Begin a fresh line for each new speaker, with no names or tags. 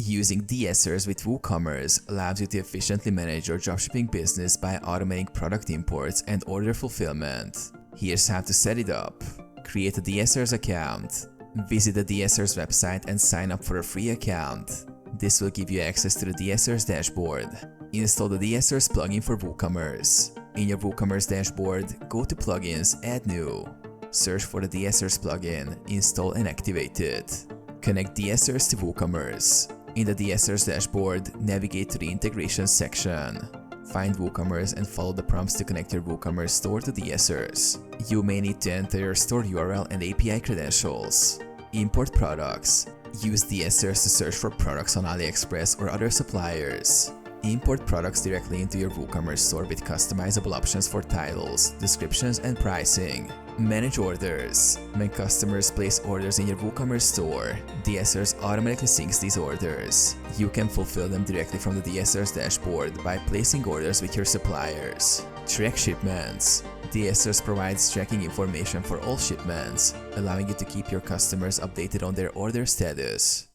Using DSers with WooCommerce allows you to efficiently manage your dropshipping business by automating product imports and order fulfillment. Here's how to set it up. Create a DSers account. Visit the DSers website and sign up for a free account. This will give you access to the DSers dashboard. Install the DSers plugin for WooCommerce. In your WooCommerce dashboard, go to Plugins, Add New. Search for the DSers plugin, install and activate it. Connect DSers to WooCommerce. In the DSers dashboard, navigate to the Integration section. Find WooCommerce and follow the prompts to connect your WooCommerce store to DSers. You may need to enter your store URL and API credentials. Import products. Use DSers to search for products on AliExpress or other suppliers. Import products directly into your WooCommerce store with customizable options for titles, descriptions, and pricing. Manage orders. When customers place orders in your WooCommerce store, DSers automatically syncs these orders. You can fulfill them directly from the DSers dashboard by placing orders with your suppliers. Track shipments. DSers provides tracking information for all shipments, allowing you to keep your customers updated on their order status.